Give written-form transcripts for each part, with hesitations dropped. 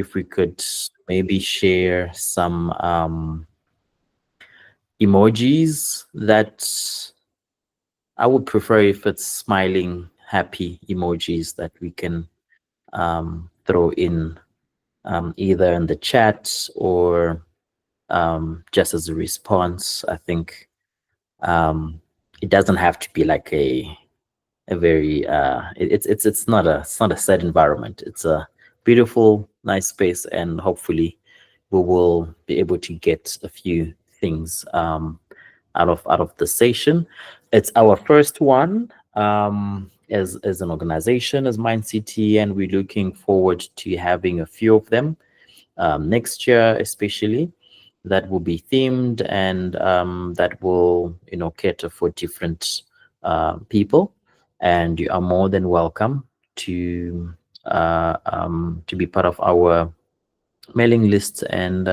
if we could maybe share some emojis that I would prefer if it's smiling, happy emojis that we can throw in either in the chat or just as a response. I think it doesn't have to be like a very it's not a sad environment. It's a beautiful, nice space, and hopefully we will be able to get a few things out of the session. It's our first one as an organization, as MindCiti, and we're looking forward to having a few of them next year, especially that will be themed, and that will cater for different people. And you are more than welcome to be part of our mailing list and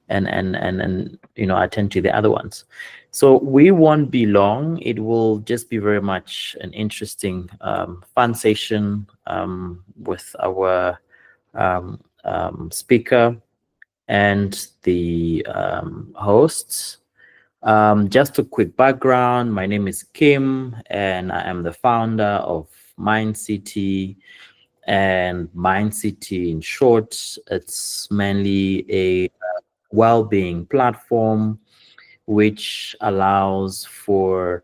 attend to the other ones. So we won't be long. It will just be very much an interesting fun session with our speaker and the hosts. Just a quick background. My name is Kim, and I am the founder of MindCiti. And MindCiti, in short, it's mainly a well-being platform which allows for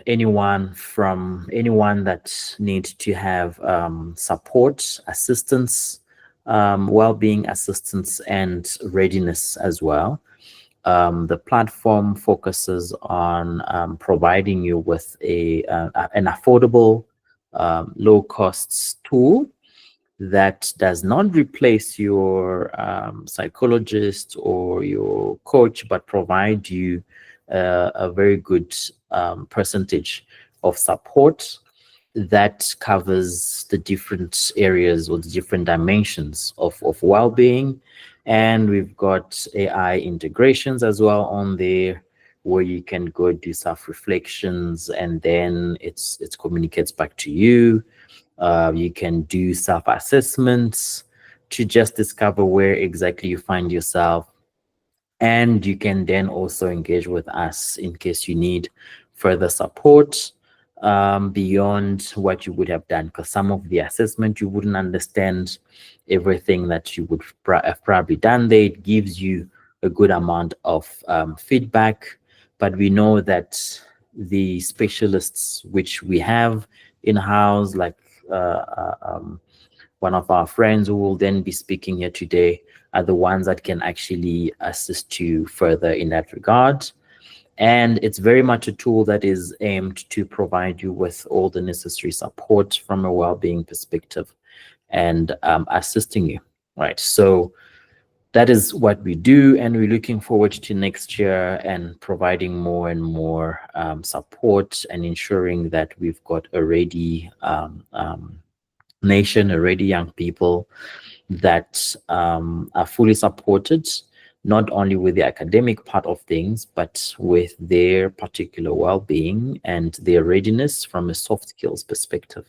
anyone that needs to have support, assistance, well-being assistance, and readiness as well. The platform focuses on providing you with an affordable, low-cost tool that does not replace your psychologist or your coach, but provide you a very good percentage of support that covers the different areas or the different dimensions of well-being. And we've got AI integrations as well on there, where you can go do self-reflections, and then it communicates back to you. You can do self-assessments to just discover where exactly you find yourself. And you can then also engage with us in case you need further support beyond what you would have done, because some of the assessment you wouldn't understand everything that you would have probably done there. It gives you a good amount of feedback, but we know that the specialists which we have in-house, like one of our friends who will then be speaking here today, are the ones that can actually assist you further in that regard. And it's very much a tool that is aimed to provide you with all the necessary support from a well-being perspective and assisting you, right? So that is what we do, and we're looking forward to next year and providing more and more support and ensuring that we've got a ready nation, a ready young people that are fully supported, not only with the academic part of things, but with their particular well-being and their readiness from a soft skills perspective.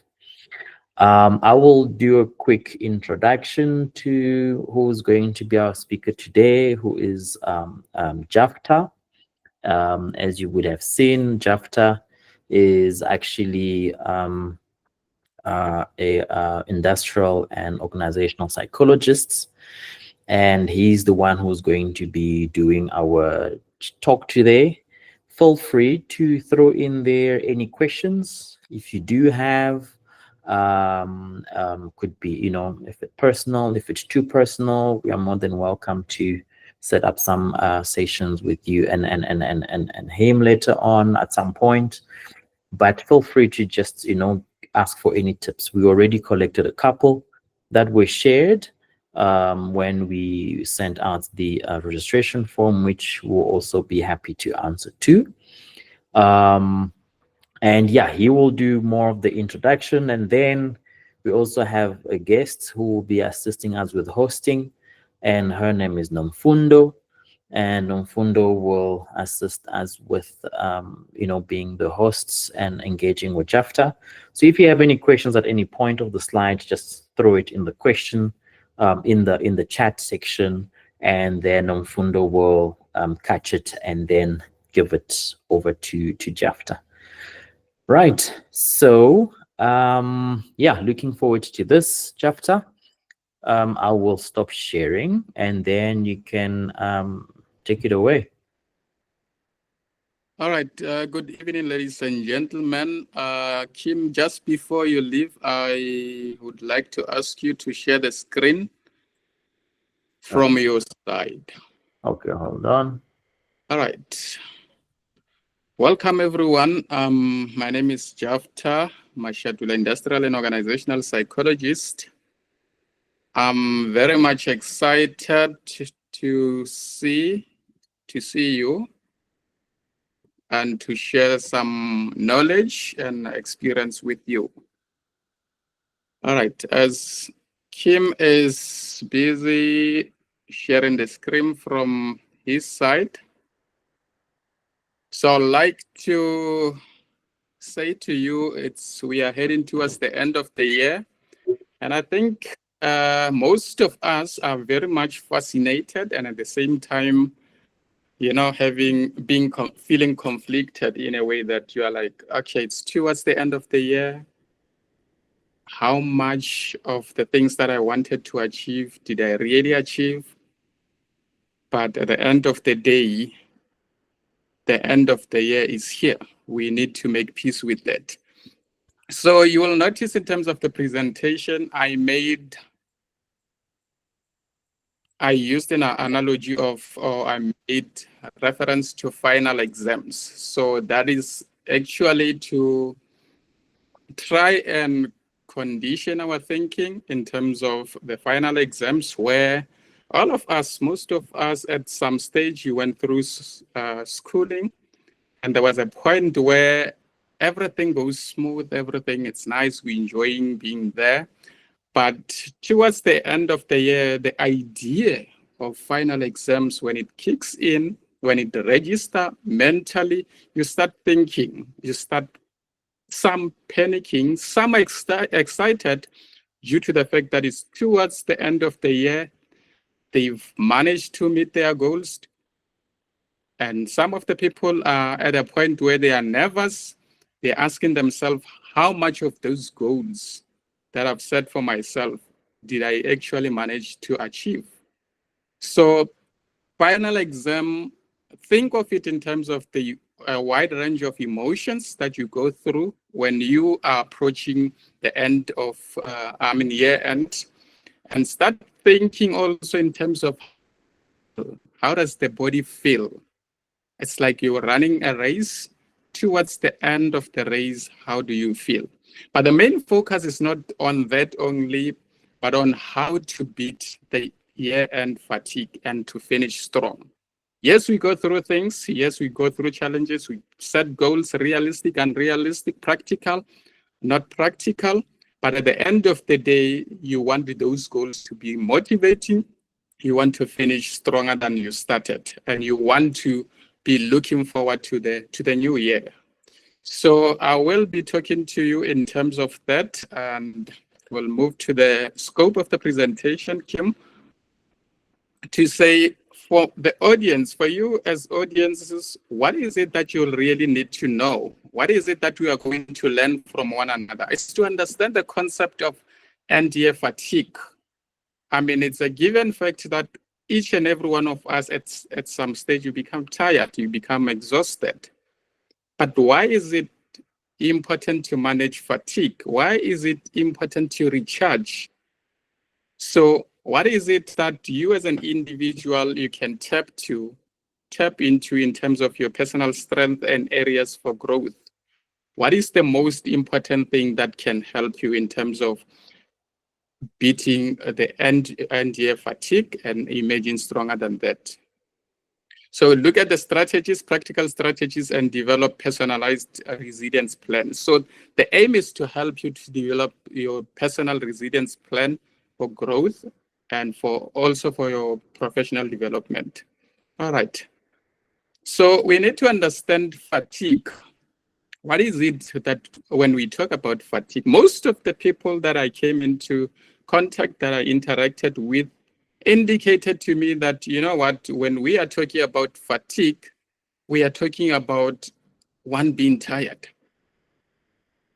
I will do a quick introduction to who's going to be our speaker today, who is Japhta. As you would have seen, Japhta is actually a industrial and organizational psychologist, and he's the one who's going to be doing our talk today. Feel free to throw in there any questions if you do have. Could be, if it's personal, if it's too personal, we are more than welcome to set up some sessions with you and him later on at some point. But feel free to just ask for any tips. We already collected a couple that were shared when we sent out the registration form, which we'll also be happy to answer to. And yeah, he will do more of the introduction, and then we also have a guest who will be assisting us with hosting, and her name is Nomfundo. And Nomfundo will assist us with being the hosts and engaging with Japhta. So if you have any questions at any point of the slide, just throw it in the question in the chat section, and then Mfundo will catch it and then give it over to Japhta. Right. So yeah, looking forward to this, Japhta. I will stop sharing and then you can take it away. All right. Good evening, ladies and gentlemen. Kim, just before you leave, I would like to ask you to share the screen from your side. Okay, hold on. All right. Welcome, everyone. My name is Japhta Mashotela, industrial and organizational psychologist. I'm very much excited to see you and to share some knowledge and experience with you. All right, as Kim is busy sharing the screen from his side, so I'd like to say to you, we are heading towards the end of the year, and I think most of us are very much fascinated, and at the same time, you know, feeling conflicted in a way that you are like, okay, it's towards the end of the year. How much of the things that I wanted to achieve did I really achieve? But at the end of the day, the end of the year is here. We need to make peace with that. So you will notice in terms of the presentation, I used an analogy of, or I made reference to final exams. So that is actually to try and condition our thinking in terms of the final exams, where all of us, most of us at some stage, you went through schooling, and there was a point where everything goes smooth, everything, it's nice, we're enjoying being there. But towards the end of the year, the idea of final exams, when it kicks in, when it registers mentally, you start thinking, you start some panicking, some excited due to the fact that it's towards the end of the year, they've managed to meet their goals. And some of the people are at a point where they are nervous. They're asking themselves, how much of those goals that I've set for myself did I actually manage to achieve? So final exam, think of it in terms of the wide range of emotions that you go through when you are approaching the end of, year end, and start thinking also in terms of how does the body feel? It's like you're running a race. Towards the end of the race, how do you feel? But the main focus is not on that only, but on how to beat the year-end fatigue and to finish strong. Yes, we go through things. Yes, we go through challenges. We set goals, realistic, unrealistic, practical, not practical. But at the end of the day, you want those goals to be motivating. You want to finish stronger than you started, and you want to be looking forward to the new year. So I will be talking to you in terms of that, and we'll move to the scope of the presentation, Kim, to say for the audience, for you as audiences, what is it that you'll really need to know? What is it that we are going to learn from one another? It's to understand the concept of end-year fatigue. I mean, it's a given fact that each and every one of us at some stage, you become tired, you become exhausted. But why is it important to manage fatigue? Why is it important to recharge? So what is it that you as an individual, you can tap into in terms of your personal strength and areas for growth? What is the most important thing that can help you in terms of beating the end-year fatigue and emerging stronger than that? So look at the strategies, practical strategies, and develop personalized resilience plans. So the aim is to help you to develop your personal resilience plan for growth and also for your professional development. All right. So we need to understand fatigue. What is it that when we talk about fatigue, most of the people that I came into contact that I interacted with indicated to me that, you know what, when we are talking about fatigue, we are talking about one being tired.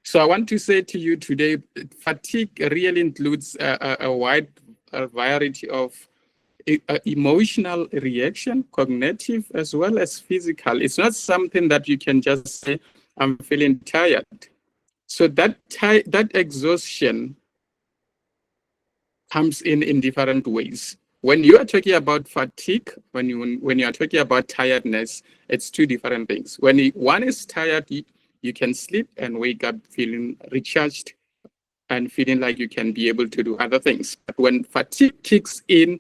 So I want to say to you today, fatigue really includes a wide variety of emotional reaction, cognitive as well as physical. It's not something that you can just say, I'm feeling tired. So that exhaustion comes in different ways. When you are talking about fatigue, when you are talking about tiredness, it's two different things. When one is tired, you can sleep and wake up feeling recharged and feeling like you can be able to do other things. But when fatigue kicks in,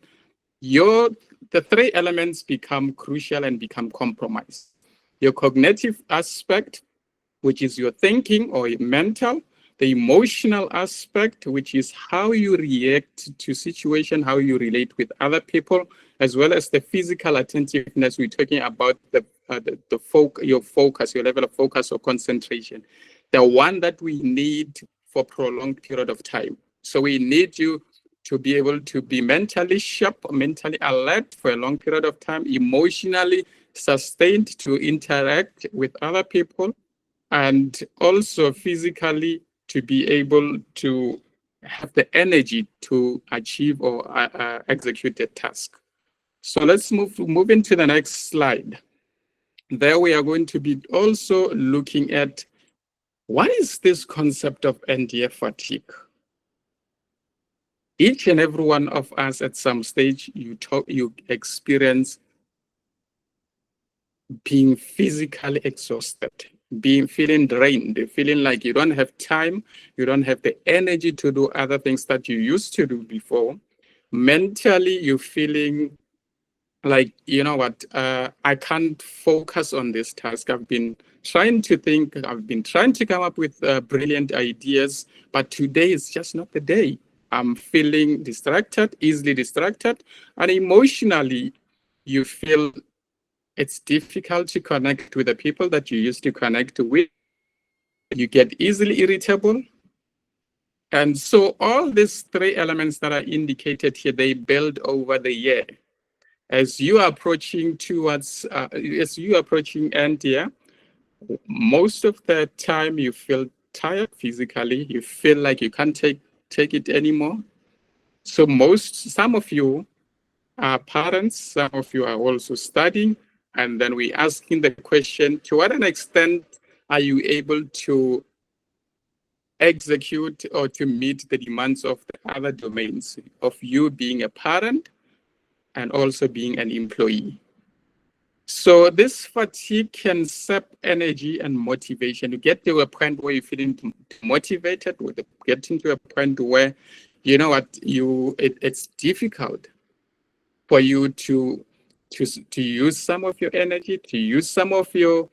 the three elements become crucial and become compromised. Your cognitive aspect, which is your thinking or your mental, the emotional aspect, which is how you react to situation, how you relate with other people, as well as the physical attentiveness. We're talking about your focus, your level of focus or concentration, the one that we need for prolonged period of time. So we need you to be able to be mentally sharp, mentally alert for a long period of time, emotionally sustained to interact with other people, and also physically to be able to have the energy to achieve or execute a task. So let's move into the next slide. There we are going to be also looking at what is this concept of NDF fatigue. Each and every one of us at some stage, you experience being physically exhausted, feeling drained, feeling like you don't have time, you don't have the energy to do other things that you used to do before. Mentally, you're feeling like, you know what, I can't focus on this task. I've been trying to think, I've been trying to come up with brilliant ideas, but today is just not the day. I'm feeling distracted, easily distracted, and emotionally, you feel it's difficult to connect with the people that you used to connect with. You get easily irritable. And so all these three elements that are indicated here, they build over the year. As you are approaching end year, most of the time you feel tired physically, you feel like you can't take it anymore. So some of you are parents, some of you are also studying, and then we're asking the question, to what an extent are you able to execute or to meet the demands of the other domains of you being a parent and also being an employee? So this fatigue can sap energy and motivation. You get to a point where you're feeling motivated, getting to a point where, you know what, it's difficult for you to use some of your energy, to use some of your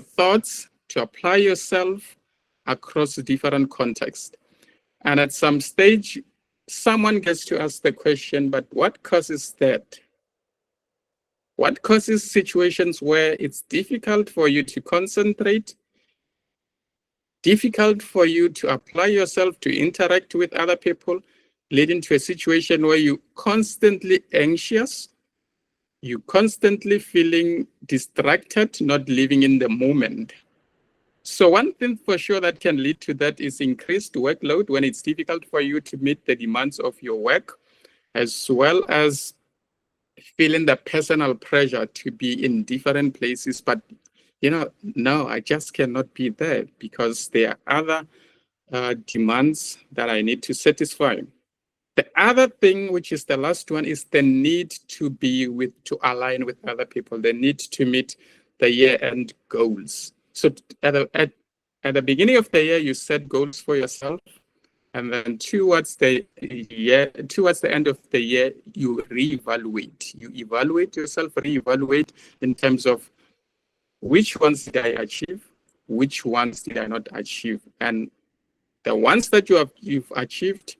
thoughts, to apply yourself across different contexts. And at some stage, someone gets to ask the question, but what causes that? What causes situations where it's difficult for you to concentrate, difficult for you to apply yourself, to interact with other people, leading to a situation where you're constantly anxious, you constantly feeling distracted, not living in the moment? So one thing for sure that can lead to that is increased workload when it's difficult for you to meet the demands of your work, as well as feeling the personal pressure to be in different places, but no, I just cannot be there because there are other demands that I need to satisfy. The other thing, which is the last one, is the need to align with other people, the need to meet the year-end goals. So at the beginning of the year, you set goals for yourself, and then towards the end of the year, you reevaluate. You evaluate yourself, reevaluate in terms of which ones did I achieve, which ones did I not achieve, and the ones that you've achieved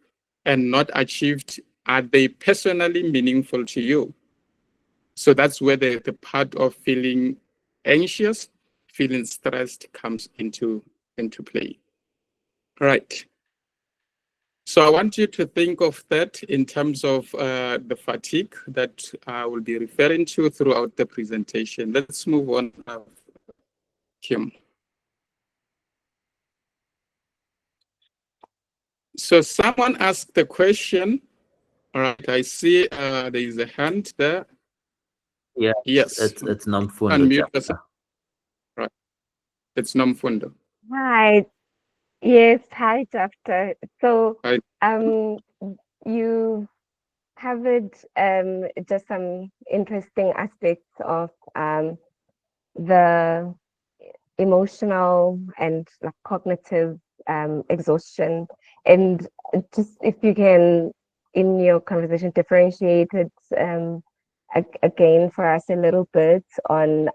and not achieved, are they personally meaningful to you? So that's where the part of feeling anxious, feeling stressed comes into play. Right. So I want you to think of that in terms of the fatigue that I will be referring to throughout the presentation. Let's move on, Kim. So someone asked the question. All right, I see there is a hand there. Yeah, Yes. it's Nomfundo Unmute Japhta. yourself. Right. It's Nomfundo. Hi. Yes, hi, Japhta. So, Hi. you covered just some interesting aspects of the emotional and like cognitive exhaustion, and just if you can, in your conversation, differentiate it again for us a little bit on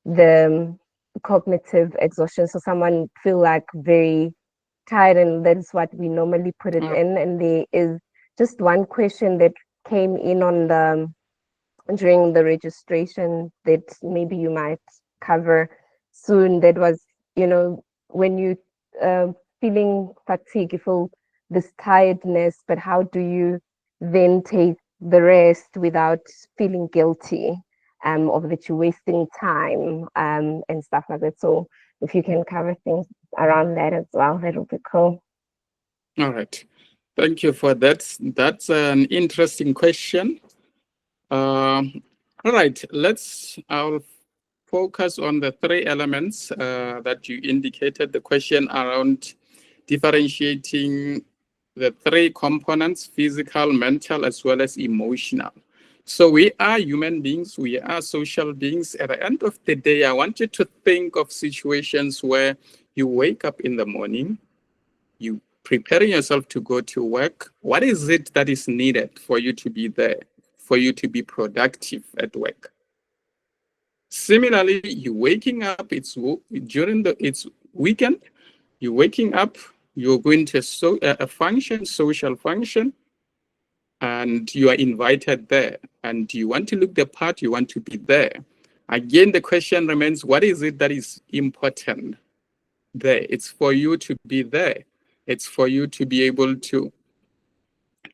the cognitive exhaustion. So someone feel like very tired, and that is what we normally put it in. And there is just one question that came in on the during the registration that maybe you might cover soon. That was, when you feeling fatigue, you feel this tiredness, but how do you then take the rest without feeling guilty of that you're wasting time and stuff like that. So if you can cover things around that as well, that would be cool. All right. Thank you for that. That's an interesting question. All right, I'll focus on the three elements that you indicated, the question around differentiating the three components, physical, mental, as well as emotional. So we are human beings, we are social beings. At the end of the day, I want you to think of situations where you wake up in the morning, you preparing yourself to go to work. What is it that is needed for you to be there, for you to be productive at work? Similarly, you're waking up, it's weekend, you're waking up, you're going to a function, social function, and you are invited there, and you want to look the part, you want to be there. Again, the question remains, what is it that is important there? It's for you to be there. It's for you to be able to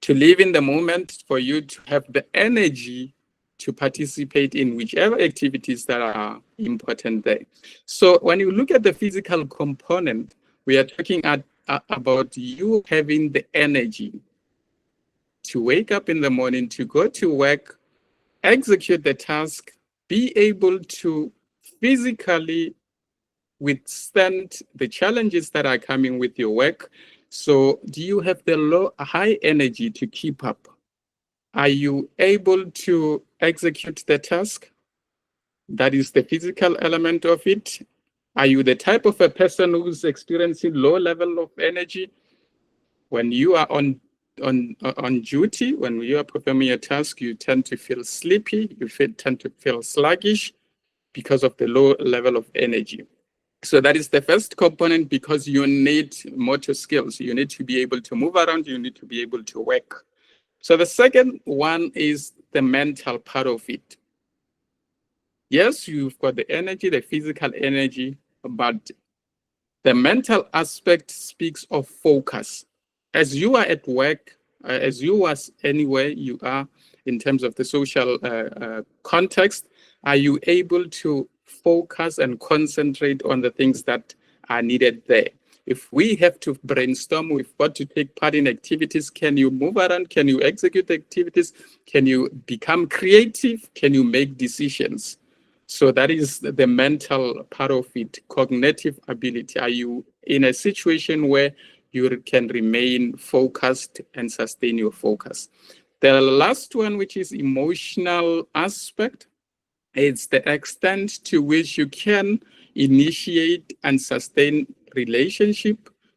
live in the moment, for you to have the energy to participate in whichever activities that are important there. So when you look at the physical component, we are talking about you having the energy to wake up in the morning, to go to work, execute the task, be able to physically withstand the challenges that are coming with your work. So do you have the high energy to keep up? Are you able to execute the task? That is the physical element of it. Are you the type of a person who's experiencing low level of energy? When you are on duty, when you are performing a task, you tend to feel sleepy, tend to feel sluggish because of the low level of energy. So that is the first component, because you need motor skills. You need to be able to move around, you need to be able to work. So the second one is the mental part of it. Yes, you've got the energy, the physical energy, but the mental aspect speaks of focus. As you are at work, as you are anywhere you are in terms of the social context, are you able to focus and concentrate on the things that are needed there? If we have to brainstorm, we've got to take part in activities. Can you move around? Can you execute activities? Can you become creative? Can you make decisions? So that is the mental part of it, cognitive ability. Are you in a situation where you can remain focused and sustain your focus? The last one, which is emotional aspect, it's the extent to which you can initiate and sustain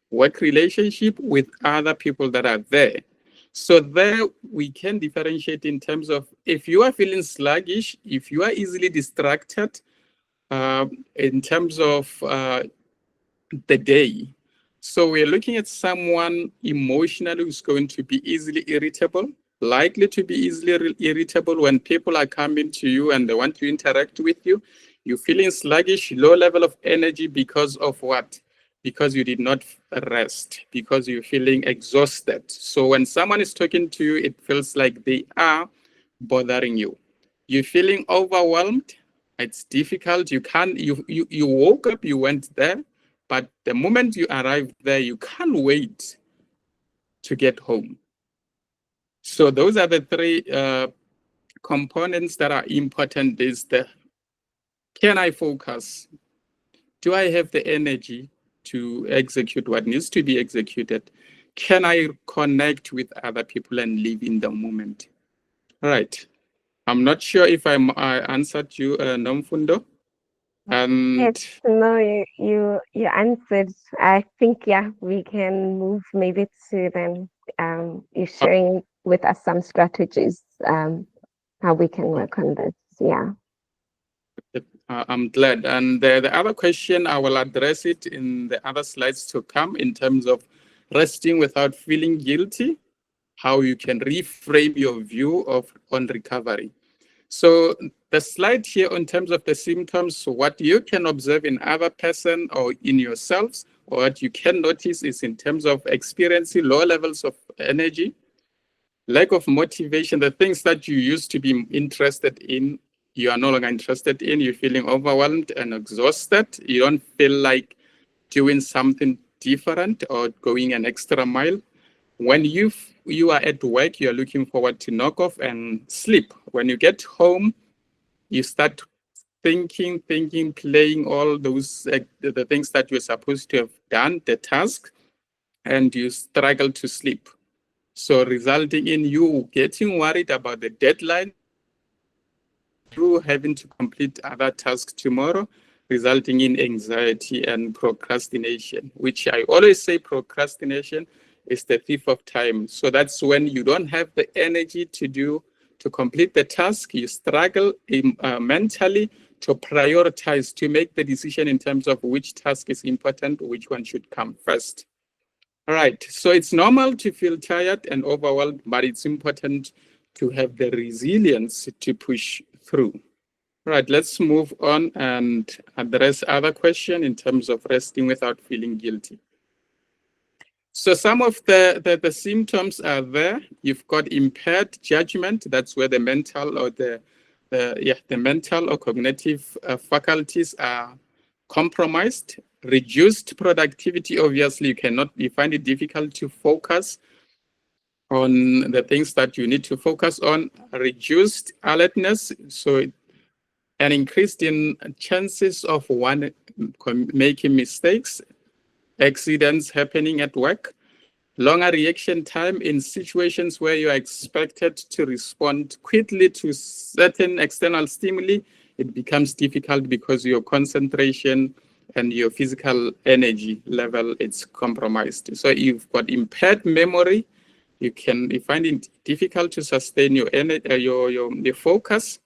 work relationship with other people that are there. So there we can differentiate in terms of, if you are feeling sluggish, if you are easily distracted, in terms of the day. So we're looking at someone emotionally who's going to be easily irritable, likely to be easily irritable when people are coming to you and they want to interact with you. You're feeling sluggish, low level of energy because of what? because you did not rest, because you're feeling exhausted. So when someone is talking to you, it feels like they are bothering you. You're feeling overwhelmed. It's difficult. You woke up, you went there, but the moment you arrived there, you can't wait to get home. So those are the three components that are important. Is can I focus? Do I have the energy to execute what needs to be executed? Can I connect with other people and live in the moment? All right. I'm not sure if I answered you, Nomfundo. And Yes, no, you answered. I think, yeah, we can move maybe to then you sharing with us some strategies how we can work on this. Yeah. I'm glad. And the other question, I will address it in the other slides to come in terms of resting without feeling guilty, how you can reframe your view on recovery. So the slide here in terms of the symptoms, what you can observe in other person or in yourselves, or what you can notice is in terms of experiencing low levels of energy, lack of motivation, the things that you used to be interested in, you are no longer interested in, you're feeling overwhelmed and exhausted, you don't feel like doing something different or going an extra mile. When you are at work, you're looking forward to knock off and sleep. When you get home, you start thinking, playing all those, the things that you're supposed to have done, the task, and you struggle to sleep. So resulting in you getting worried about the deadline, you having to complete other tasks tomorrow, resulting in anxiety and procrastination, which I always say procrastination is the thief of time. So that's when you don't have the energy to complete the task, you struggle mentally to prioritize, to make the decision in terms of which task is important, which one should come first. All right, so it's normal to feel tired and overwhelmed, but it's important to have the resilience to push through. All right, let's move on and address other question in terms of resting without feeling guilty. So some of the symptoms are there. You've got impaired judgment. That's where the mental or the mental or cognitive faculties are compromised. Reduced productivity. Obviously, you find it difficult to focus on the things that you need to focus on. Reduced alertness. So an increase in chances of one making mistakes, accidents happening at work, longer reaction time in situations where you are expected to respond quickly to certain external stimuli. It becomes difficult because your concentration and your physical energy level is compromised. So you've got impaired memory. You find it difficult to sustain your energy, your focus.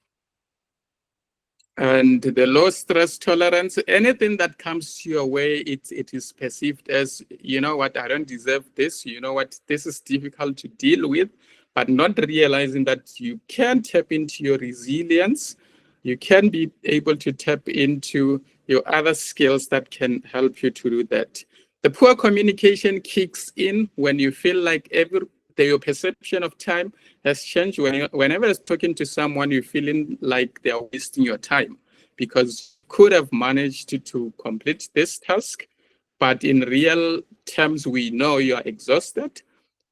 And the low stress tolerance, anything that comes your way, it is perceived as, you know what, I don't deserve this. You know what, this is difficult to deal with, but not realizing that you can tap into your resilience. You can be able to tap into your other skills that can help you to do that. The poor communication kicks in when you feel like your perception of time has changed. Whenever you're talking to someone, you're feeling like they're wasting your time because you could have managed to complete this task, but in real terms, we know you are exhausted.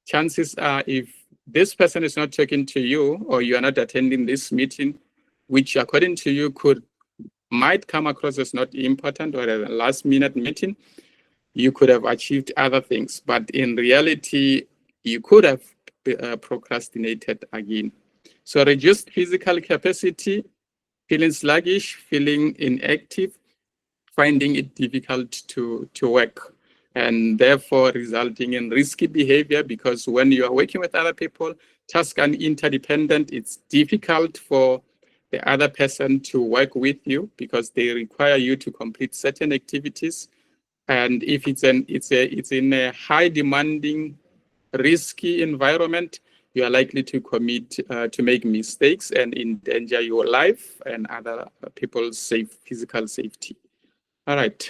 Chances are, if this person is not talking to you or you are not attending this meeting, which according to you might come across as not important or a last-minute meeting, you could have achieved other things. But in reality, you could have procrastinated again. So reduced physical capacity, feeling sluggish, feeling inactive, finding it difficult to work, and therefore resulting in risky behavior, because when you are working with other people, task and interdependent, it's difficult for the other person to work with you because they require you to complete certain activities. And if it's in a high demanding, risky environment, you are likely to make mistakes and endanger your life and other people's physical safety. All right.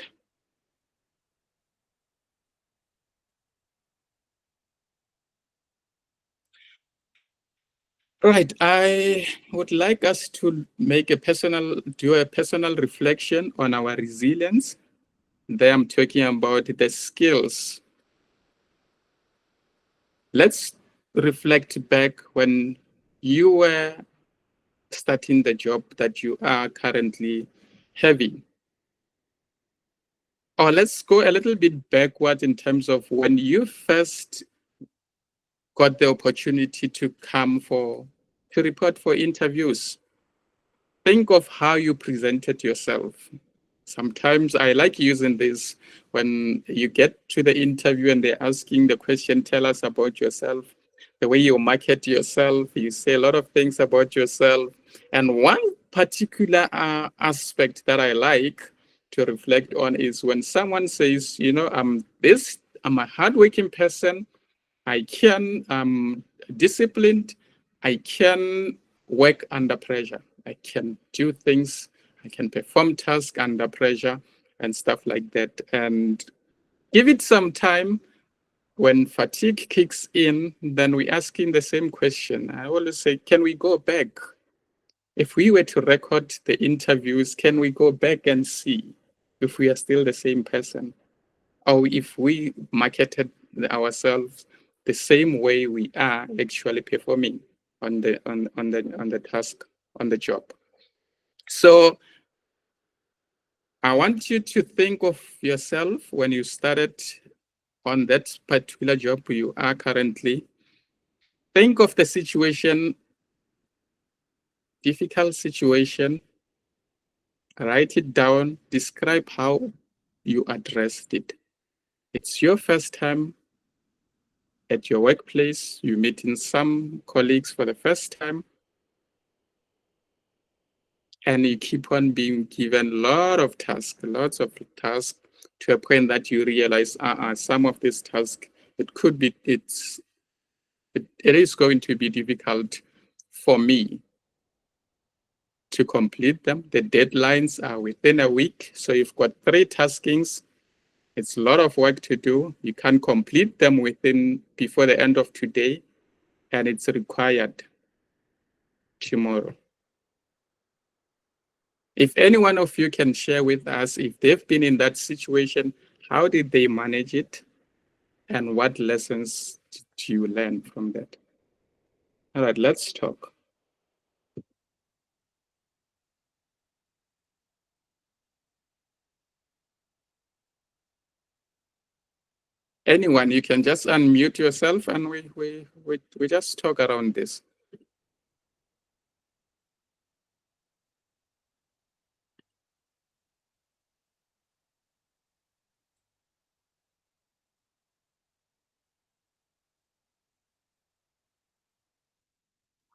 Right. I would like us to do a personal reflection on our resilience. There I'm talking about the skills. Let's reflect back when you were starting the job that you are currently having. Or let's go a little bit backward in terms of when you first got the opportunity to report for interviews. Think of how you presented yourself. Sometimes I like using this when you get to the interview and they're asking the question, tell us about yourself, the way you market yourself, you say a lot of things about yourself. And one particular aspect that I like to reflect on is when someone says, I'm a hardworking person, I can disciplined, I can work under pressure, I can do things, I can perform tasks under pressure and stuff like that. And give it some time. When fatigue kicks in, then we ask him the same question. I always say, can we go back? If we were to record the interviews, can we go back and see if we are still the same person? Or if we marketed ourselves the same way we are actually performing on the task, on the job. So I want you to think of yourself when you started on that particular job you are currently. Think of the situation, difficult situation, write it down, describe how you addressed it. It's your first time at your workplace, you're meeting some colleagues for the first time, and you keep on being given lots of tasks to a point that you realize some of these tasks, it is going to be difficult for me to complete them. The deadlines are within a week. So you've got 3 taskings. It's a lot of work to do. You can't complete them before the end of today, and it's required tomorrow. If any one of you can share with us if they've been in that situation, how did they manage it? And what lessons did you learn from that? All right, let's talk. Anyone, you can just unmute yourself and we just talk around this.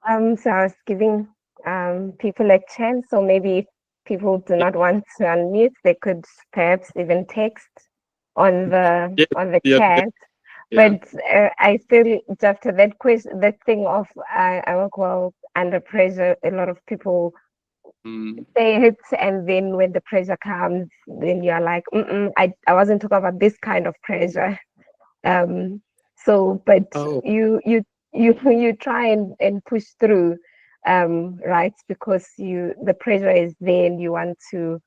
So I was giving people a chance, so maybe if people do not want to unmute, they could perhaps even text on the chat. Yeah. But I still, after that question, that thing of I work well under pressure, a lot of people say it, and then when the pressure comes, then you're like, I wasn't talking about this kind of pressure. But you try and push through, right? Because the pressure is there, and you want to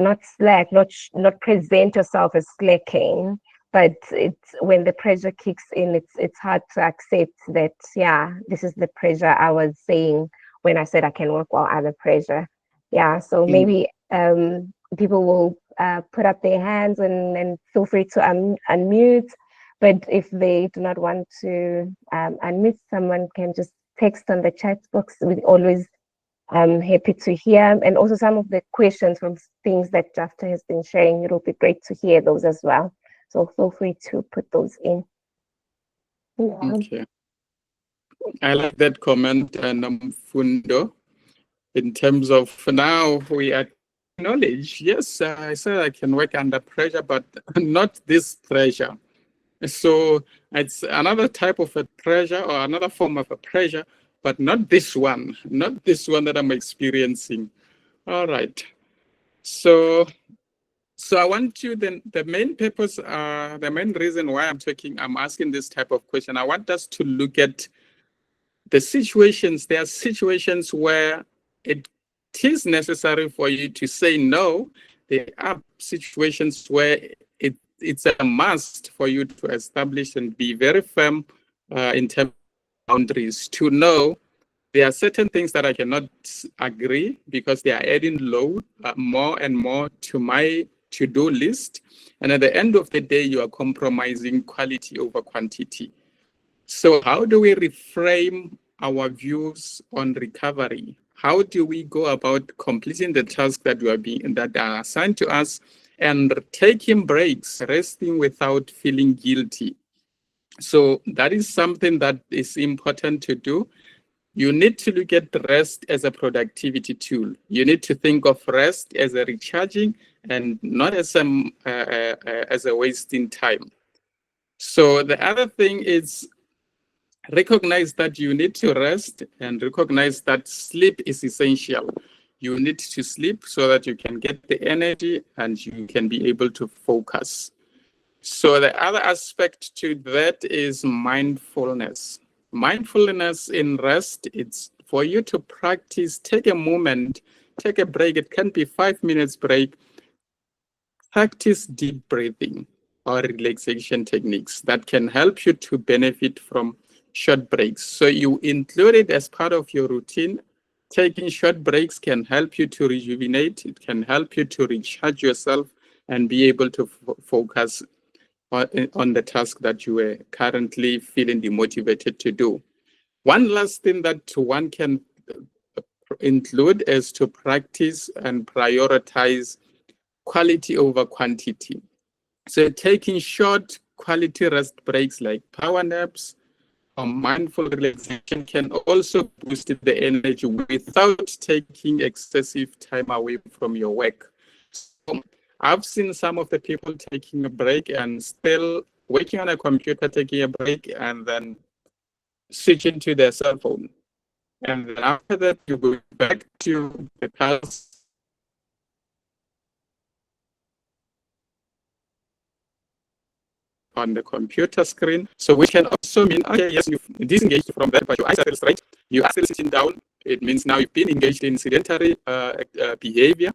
not slack, not present yourself as slacking. But it's when the pressure kicks in, it's hard to accept that, yeah, this is the pressure I was saying when I said I can work well under pressure. Yeah, so maybe people will put up their hands and feel free to unmute. But if they do not want to unmute, someone can just text on the chat box. We always happy to hear, and also some of the questions from things that Japhta has been sharing. It'll be great to hear those as well. So feel free to put those in. Yeah. Okay. I like that comment, Fundo. In terms of now, we are knowledge. Yes, I said I can work under pressure, but not this pressure. So it's another type of a pressure or another form of a pressure, but not this one that I'm experiencing. All right. So I want you, the main purpose, the main reason why I'm asking this type of question, I want us to look at there are situations where it is necessary for you to say no. There are situations where it's a must for you to establish and be very firm in terms of boundaries, to know there are certain things that I cannot agree because they are adding load more and more to my to-do list. And at the end of the day, you are compromising quality over quantity. So how do we reframe our views on recovery? How do we go about completing the tasks that are assigned to us and taking breaks, resting without feeling guilty? So that is something that is important to do. You need to look at rest as a productivity tool. You need to think of rest as a recharging and not as a wasting time. So the other thing is recognize that you need to rest and recognize that sleep is essential. You need to sleep so that you can get the energy and you can be able to focus. So the other aspect to that is mindfulness. Mindfulness in rest, it's for you to practice, take a moment, take a break. It can be 5 minutes break. Practice deep breathing or relaxation techniques that can help you to benefit from short breaks. So you include it as part of your routine. Taking short breaks can help you to rejuvenate. It can help you to recharge yourself and be able to focus on the task that you are currently feeling demotivated to do. One last thing that one can include is to practice and prioritize quality over quantity. So taking short quality rest breaks like power naps or mindful relaxation can also boost the energy without taking excessive time away from your work. So I've seen some of the people taking a break and still working on a computer, taking a break, and then switching to their cell phone. And then after that, you go back to the task on the computer screen. So which can also mean, okay, yes, you've disengaged from that, but your eyes are still straight. You are still sitting down. It means now you've been engaged in sedentary behavior.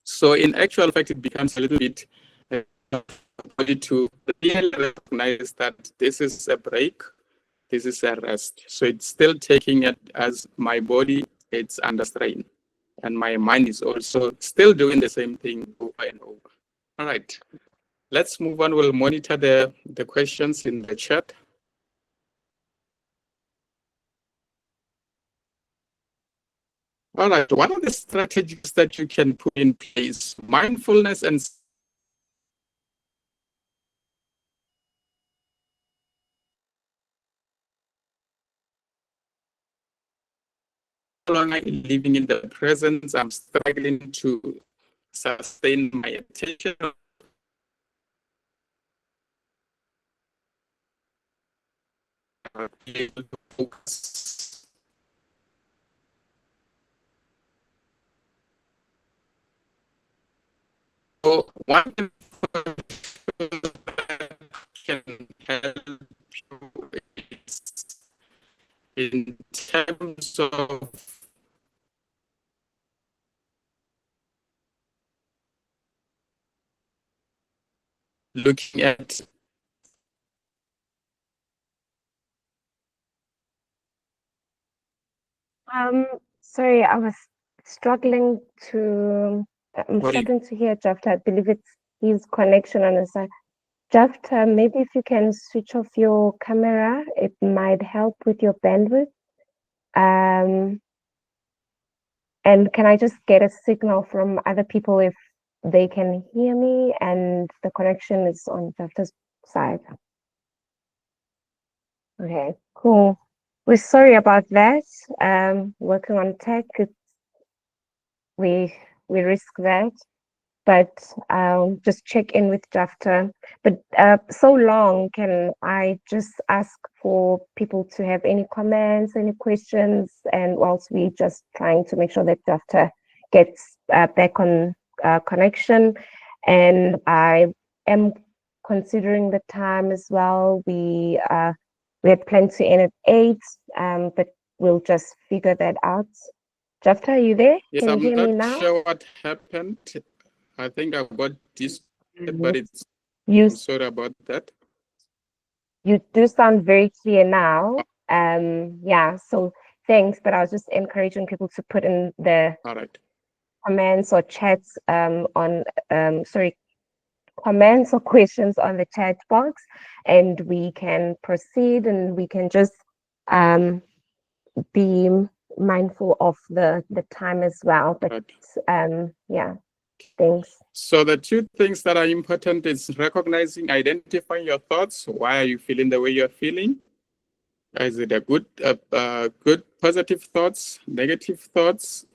So in actual fact, it becomes a little bit to really recognize that this is a break, this is a rest. So it's still taking it as my body, it's under strain. And my mind is also still doing the same thing over and over. All right, let's move on. We'll monitor the questions in the chat. All right, what are the strategies that you can put in place? Mindfulness and longer living in the present, I'm struggling to sustain my attention. Be able to focus. So one can help you in terms of looking at Sorry, I was struggling to hear Japhta. I believe it's his connection on his side. Japhta, maybe if you can switch off your camera, it might help with your bandwidth. And can I just get a signal from other people if they can hear me and the connection is on Japhta's side? Okay, cool. We're sorry about that. Working on tech, we risk that, but I'll just check in with Japhta. But so long, can I just ask for people to have any comments, any questions, and whilst we just trying to make sure that Japhta gets back on connection, and I am considering the time as well. We had planned to end at 8, but we'll just figure that out. Japhta, are you there? Yes, Can you I'm hear me not now? sure what happened. I think I got disconnected, but it's. You I'm sorry about that. you do sound very clear now. Yeah, so thanks. But I was just encouraging people to put in the All right. comments or chats on sorry, comments or questions on the chat box, and we can proceed, and we can just be mindful of the time as well. But Right. yeah, thanks. So the two things that are important is recognizing, identifying your thoughts. Why are you feeling the way you're feeling? Is it a good positive thoughts, negative thoughts?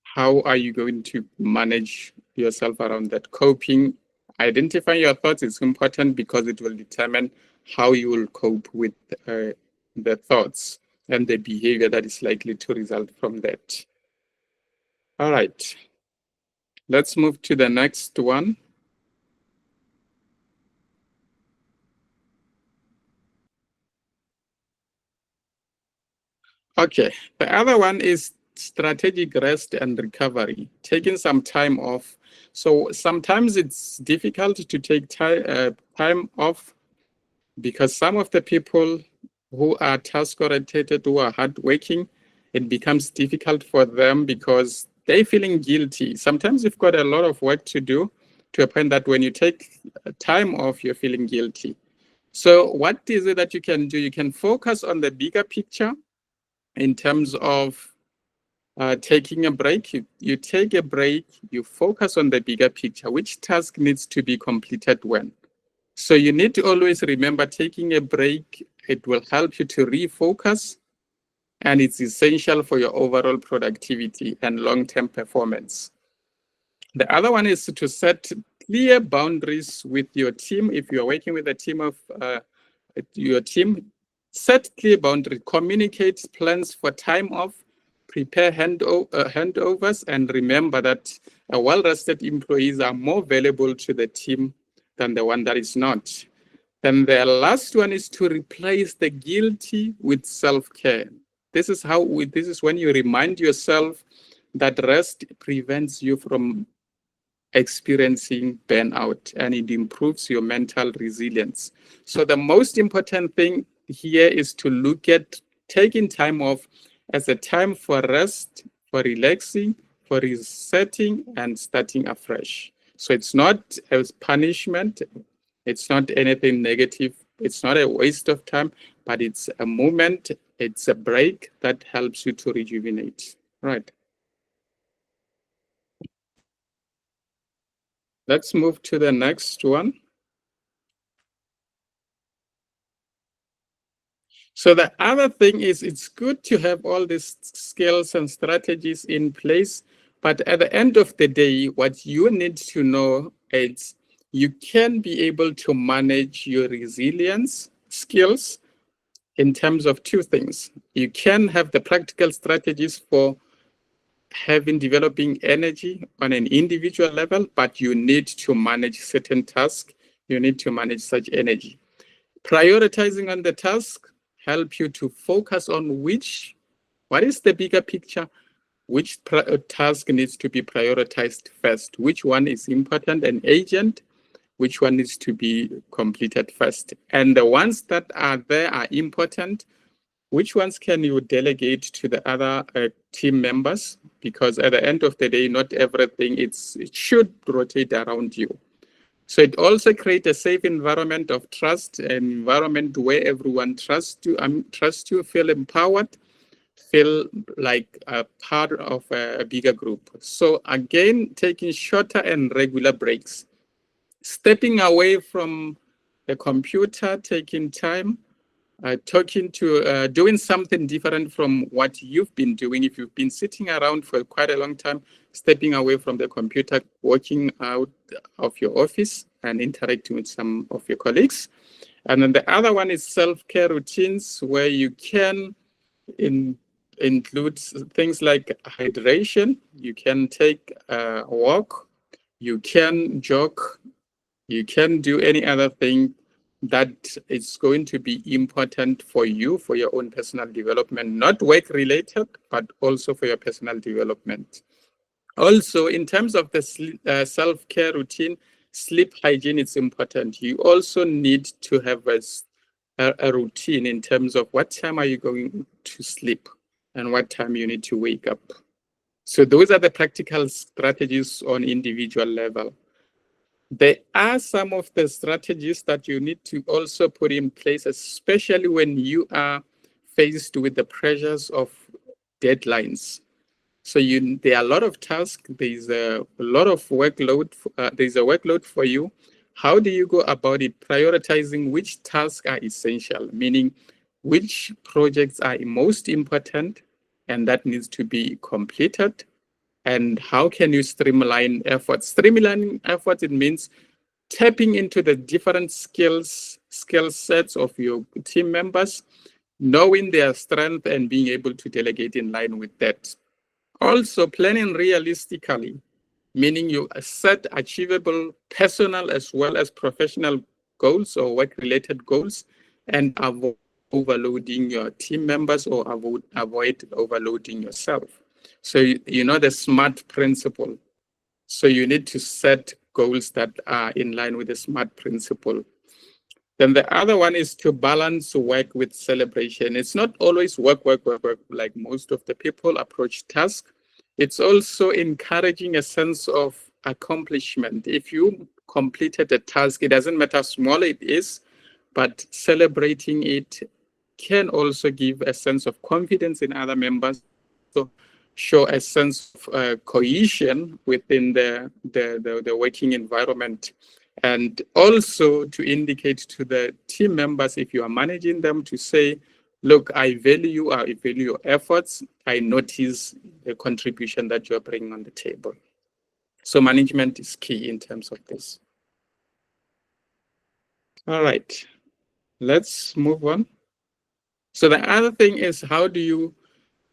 How are you going to manage yourself around that? Coping, identifying your thoughts is important because it will determine how you will cope with the thoughts and the behavior that is likely to result from that. All right, let's move to the next one. Okay, the other one is strategic rest and recovery, taking some time off. So sometimes it's difficult to take time off because some of the people who are task-oriented, who are hardworking, it becomes difficult for them because they're feeling guilty. Sometimes you've got a lot of work to do to a point that when you take time off, you're feeling guilty. So what is it that you can do? You can focus on the bigger picture in terms of taking a break. You take a break, you focus on the bigger picture. Which task needs to be completed when? So you need to always remember taking a break, it will help you to refocus, and it's essential for your overall productivity and long-term performance. The other one is to set clear boundaries with your team. If you're working with a team of your team, set clear boundaries, communicate plans for time off, prepare handovers, and remember that well-rested employees are more valuable to the team than the one that is not. Then the last one is to replace the guilty with self-care. This is when you remind yourself that rest prevents you from experiencing burnout, and it improves your mental resilience. So the most important thing here is to look at taking time off as a time for rest, for relaxing, for resetting, and starting afresh. So it's not a punishment, it's not anything negative, it's not a waste of time, but it's a moment, it's a break that helps you to rejuvenate. Right. Let's move to the next one. So the other thing is it's good to have all these skills and strategies in place, but at the end of the day, what you need to know is you can be able to manage your resilience skills in terms of two things. You can have the practical strategies for developing energy on an individual level, but you need to manage certain tasks. You need to manage such energy. Prioritizing on the task help you to focus on what is the bigger picture, which task needs to be prioritized first, which one is important and urgent, which one needs to be completed first. And the ones that are there are important. Which ones can you delegate to the other team members? Because at the end of the day, not everything it should rotate around you. So it also creates a safe environment of trust, an environment where everyone trusts you, feel empowered, feel like a part of a bigger group. So again, taking shorter and regular breaks, stepping away from the computer, taking time, doing something different from what you've been doing. If you've been sitting around for quite a long time, stepping away from the computer, walking out of your office and interacting with some of your colleagues. And then the other one is self-care routines, where you can include things like hydration. You can take a walk, you can jog, you can do any other thing that is going to be important for you, for your own personal development, not work related, but also for your personal development. Also, in terms of the self-care routine, sleep hygiene is important. You also need to have a routine in terms of what time are you going to sleep and what time you need to wake up. So those are the practical strategies on individual level. There are some of the strategies that you need to also put in place, especially when you are faced with the pressures of deadlines. So there are a lot of tasks, there's a lot of workload, there's a workload for you. How do you go about it? Prioritizing which tasks are essential, meaning which projects are most important and that needs to be completed. And how can you streamline efforts? Streamlining efforts, it means tapping into the different skill sets of your team members, knowing their strength and being able to delegate in line with that. Also, planning realistically, meaning you set achievable personal as well as professional goals or work-related goals, and avoid overloading your team members or avoid overloading yourself. So you know the SMART principle. So you need to set goals that are in line with the SMART principle. Then the other one is to balance work with celebration. It's not always work, like most of the people approach tasks. It's also encouraging a sense of accomplishment. If you completed a task, it doesn't matter how small it is, but celebrating it can also give a sense of confidence in other members, so show a sense of cohesion within the working environment, and also to indicate to the team members, if you are managing them, to say, look, I value your efforts. I notice the contribution that you're bringing on the table. So management is key in terms of this. All right, let's move on. So the other thing is, how do you,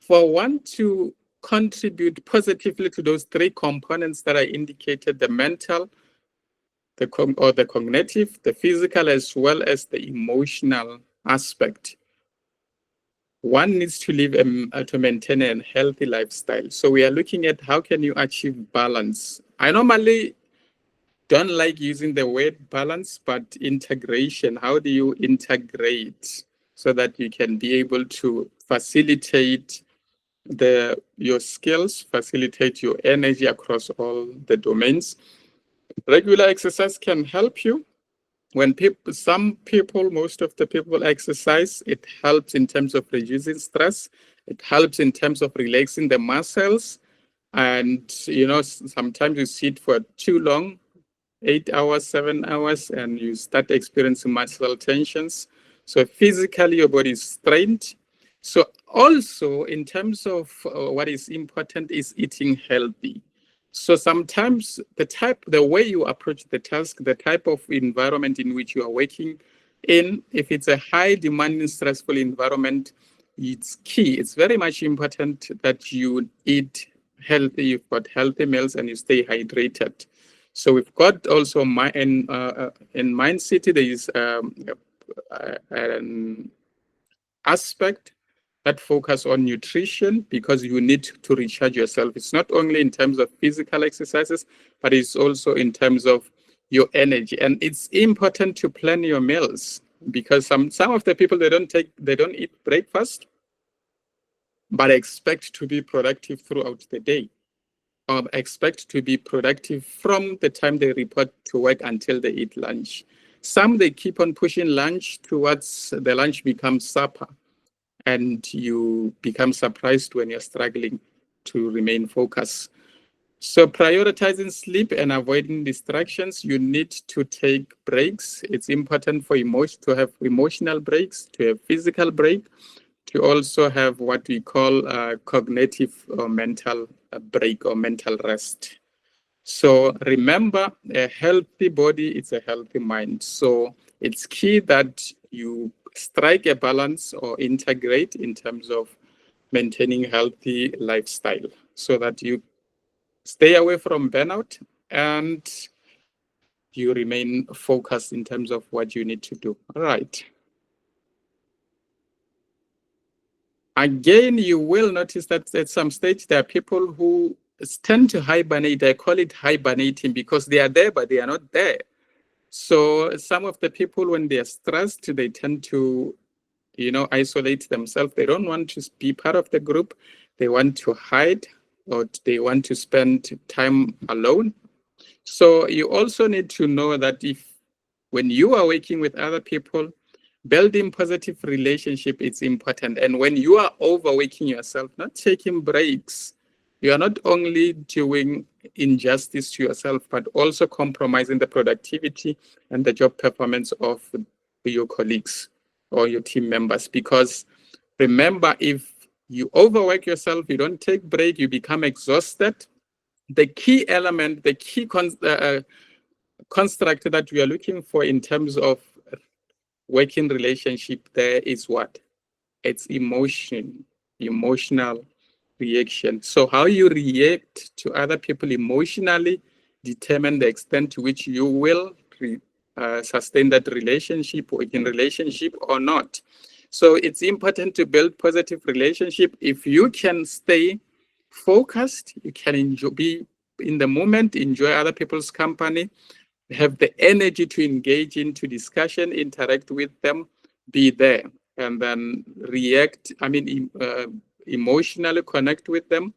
for one to contribute positively to those three components that I indicated, the mental, the cognitive, the physical, as well as the emotional aspect, one needs to live to maintain a healthy lifestyle. So we are looking at how can you achieve balance. I normally don't like using the word balance, but integration. How do you integrate so that you can be able to facilitate your skills, facilitate your energy across all the domains? Regular exercise can help you. When most of the people exercise, it helps in terms of reducing stress. It helps in terms of relaxing the muscles. And, you know, sometimes you sit for too long, 8 hours, 7 hours, and you start experiencing muscle tensions. So physically, your body is strained. So also, in terms of what is important is eating healthy. So sometimes the way you approach the task, the type of environment in which you are working in, if it's a high demanding, stressful environment, it's key. It's very much important that you eat healthy, you've got healthy meals, and you stay hydrated. So we've got also in MindCiti, there is an aspect that focus on nutrition, because you need to recharge yourself. It's not only in terms of physical exercises, but it's also in terms of your energy. And it's important to plan your meals, because some of the people, they don't eat breakfast, but expect to be productive throughout the day, or expect to be productive from the time they report to work until they eat lunch. Some, they keep on pushing lunch towards the lunch becomes supper, and you become surprised when you're struggling to remain focused. So prioritizing sleep and avoiding distractions, you need to take breaks. It's important for to have emotional breaks, to have physical break, to also have what we call cognitive or mental break or mental rest. So remember, a healthy body is a healthy mind. So it's key that you strike a balance or integrate in terms of maintaining healthy lifestyle, so that you stay away from burnout and you remain focused in terms of what you need to do. All right. Again, you will notice that at some stage there are people who tend to hibernate. I call it hibernating because they are there, but they are not there. So some of the people, when they are stressed, they tend to, isolate themselves. They don't want to be part of the group. They want to hide, or they want to spend time alone. So you also need to know that when you are working with other people, building positive relationship is important. And when you are overworking yourself, not taking breaks, you are not only doing injustice to yourself, but also compromising the productivity and the job performance of your colleagues or your team members. Because remember, if you overwork yourself, you don't take break, you become exhausted. The key element, the key construct that we are looking for in terms of working relationship there is what? It's emotional reaction. So how you react to other people emotionally determine the extent to which you will sustain that relationship, working relationship or not. So it's important to build positive relationship. If you can stay focused, you can be in the moment, enjoy other people's company, have the energy to engage into discussion, interact with them, be there, and then emotionally connect with them,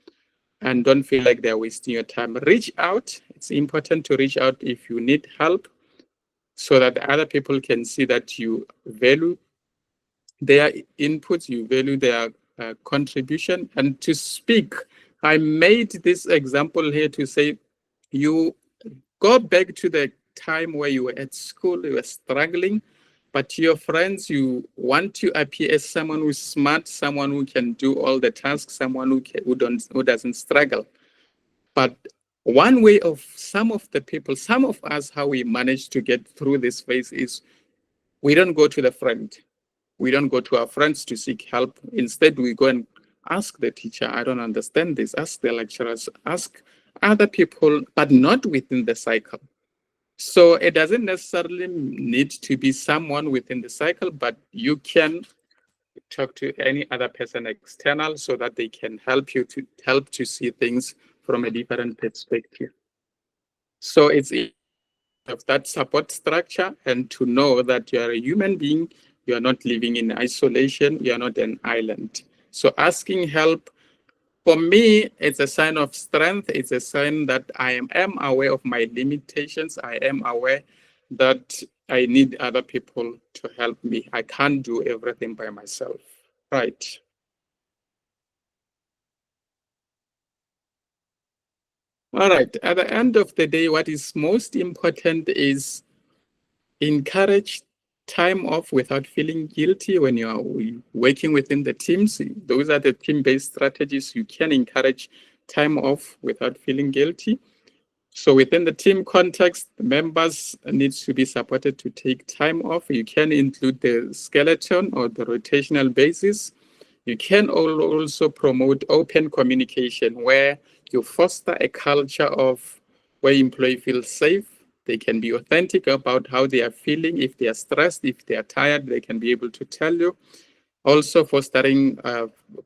and don't feel like they're wasting your time. Reach out. It's important to reach out if you need help so that other people can see that you value their inputs, you value their contribution, and to speak. I made this example here to say you go back to the time where you were at school, you were struggling, but to your friends, you want to appear as someone who's smart, someone who can do all the tasks, someone who doesn't struggle. But one way of some of us, how we manage to get through this phase is we don't go to the friend. We don't go to our friends to seek help. Instead, we go and ask the teacher, I don't understand this, ask the lecturers, ask other people, but not within the cycle. So it doesn't necessarily need to be someone within the cycle, but you can talk to any other person external so that they can help you to see things from a different perspective. So it's of that support structure and to know that you are a human being, you are not living in isolation, you are not an island. So asking help, for me, it's a sign of strength. It's a sign that I am aware of my limitations. I am aware that I need other people to help me. I can't do everything by myself. Right. All right. At the end of the day, what is most important is encourage time off without feeling guilty when you are working within the teams. Those are the team-based strategies. You can encourage time off without feeling guilty. So within the team context, the members need to be supported to take time off. You can include the skeleton or the rotational basis. You can also promote open communication where you foster a culture of where employees feel safe. They can be authentic about how they are feeling. If they are stressed, if they are tired, they can be able to tell you. Also fostering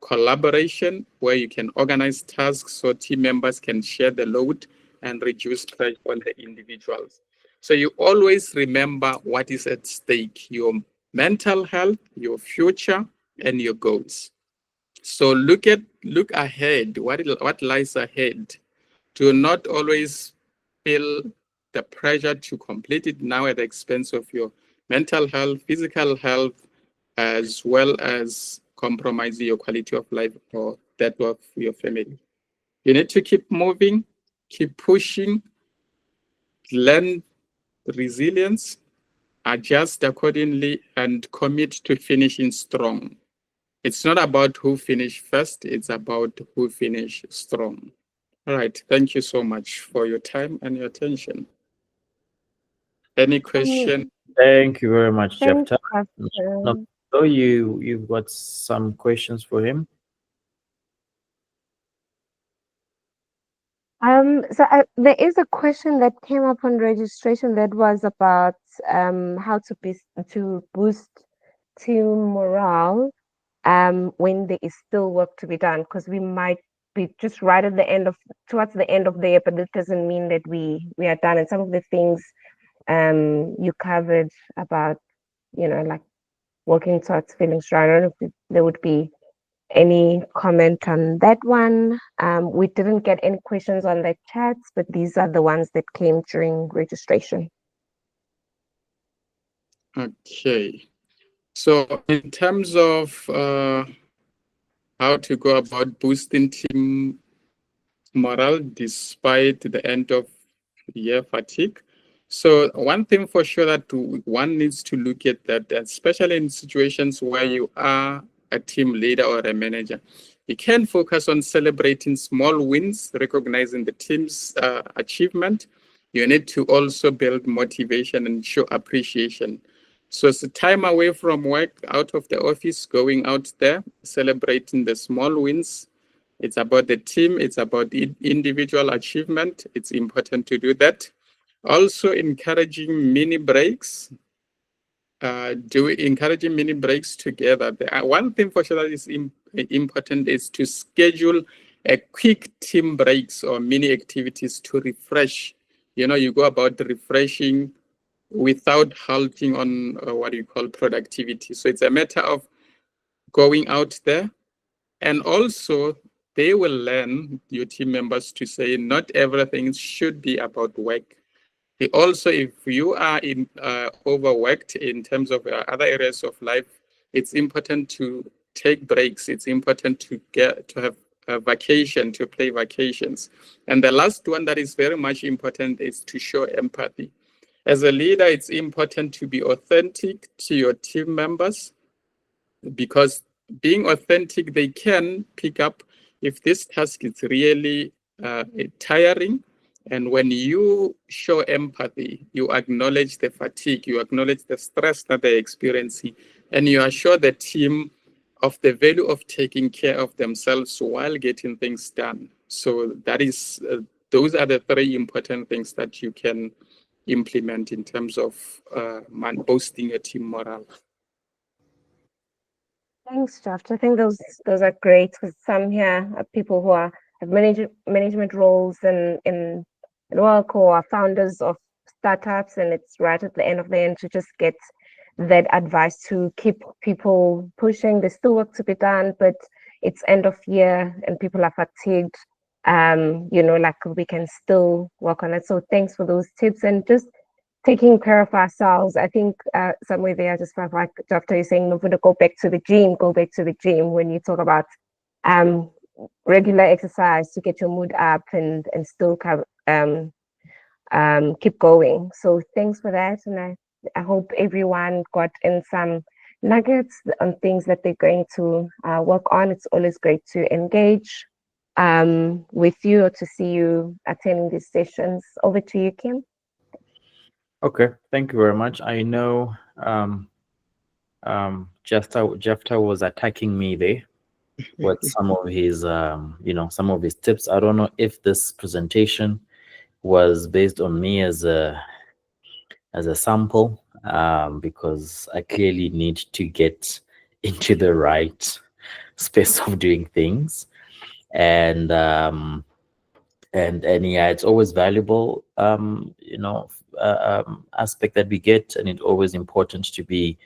collaboration where you can organize tasks so team members can share the load and reduce pressure on the individuals. So you always remember what is at stake, your mental health, your future, and your goals. So look ahead, what lies ahead. Do not always feel the pressure to complete it now at the expense of your mental health, physical health, as well as compromising your quality of life or that of your family. You need to keep moving, keep pushing, learn resilience, adjust accordingly, and commit to finishing strong. It's not about who finished first, it's about who finished strong. All right, thank you so much for your time and your attention. Any question? Thank you very much, Thanks, Japhta. Pastor. So you've got some questions for him? There is a question that came up on registration that was about how to boost team morale when there is still work to be done, because we might be just right at the end of towards the end of the year, but that doesn't mean that we are done. And some of the things you covered about, like working towards feeling strong. I don't know if there would be any comment on that one. We didn't get any questions on the chats, but these are the ones that came during registration. Okay. So in terms of how to go about boosting team morale despite the end of year fatigue. So one thing for sure that one needs to look at that, especially in situations where you are a team leader or a manager, you can focus on celebrating small wins, recognizing the team's achievement. You need to also build motivation and show appreciation. So it's a time away from work, out of the office, going out there, celebrating the small wins. It's about the team. It's about the individual achievement. It's important to do that. Also encouraging mini breaks. Encouraging mini breaks together. One thing for sure that is important is to schedule a quick team breaks or mini activities to refresh. You go about refreshing without halting on what you call productivity. So it's a matter of going out there, and also they will learn, your team members, to say not everything should be about work. Also, if you are overworked in terms of other areas of life, it's important to take breaks. It's important to have a vacation, to play vacations. And the last one that is very much important is to show empathy. As a leader, it's important to be authentic to your team members, because being authentic, they can pick up if this task is really tiring. And when you show empathy, you acknowledge the fatigue, you acknowledge the stress that they're experiencing, and you assure the team of the value of taking care of themselves while getting things done. So that is, those are the three important things that you can implement in terms of boosting a team morale. Thanks, Josh. I think those are great, because some here are people who have management roles in work, or are founders of startups, and it's right at the end of the end to just get that advice to keep people pushing. There's still work to be done, but it's end of year and people are fatigued. Like we can still work on it. So thanks for those tips, and just taking care of ourselves. I think somewhere there, I just felt like Dr. is saying, no, go back to the gym, go back to the gym, when you talk about regular exercise to get your mood up and still keep going. So thanks for that. And I hope everyone got in some nuggets on things that they're going to work on. It's always great to engage with you, or to see you attending these sessions. Over to you, Kim. Okay, thank you very much. I know Japhta was attacking me there with some of his some of his tips. I don't know if this presentation was based on me as a sample, because I clearly need to get into the right space of doing things, and yeah, it's always valuable aspect that we get, and it's always important to be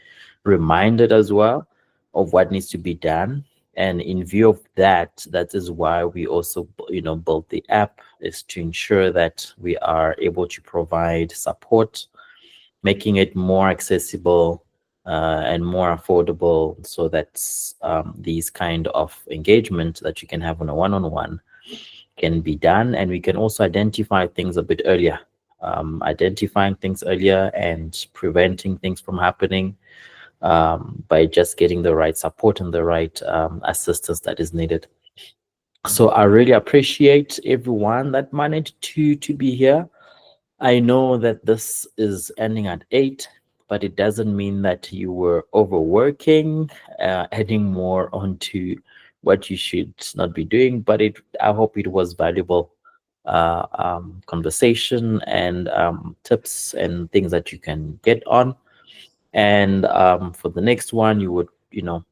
reminded as well of what needs to be done. And in view of that, that is why we also built the app, is to ensure that we are able to provide support, making it more accessible and more affordable, so that these kind of engagement that you can have on a one-on-one can be done. And we can also identify things a bit earlier, identifying things earlier and preventing things from happening by just getting the right support and the right assistance that is needed. So I really appreciate everyone that managed to be here. I know that this is ending at 8, but it doesn't mean that you were overworking, adding more onto what you should not be doing. But I hope it was valuable conversation and tips and things that you can get on. And for the next one, we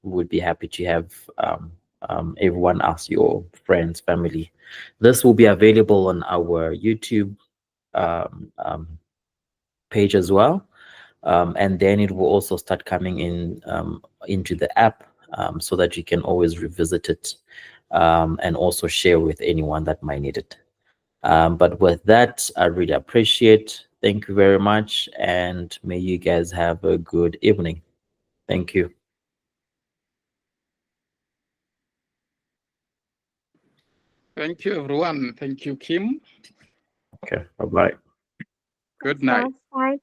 would be happy to have everyone else, your friends, family. This will be available on our YouTube page as well. And then it will also start coming in into the app, so that you can always revisit it, and also share with anyone that might need it. But with that, I really appreciate. Thank you very much, and may you guys have a good evening. Thank you. Thank you, everyone. Thank you, Kim. Okay, bye bye. Good night. Bye.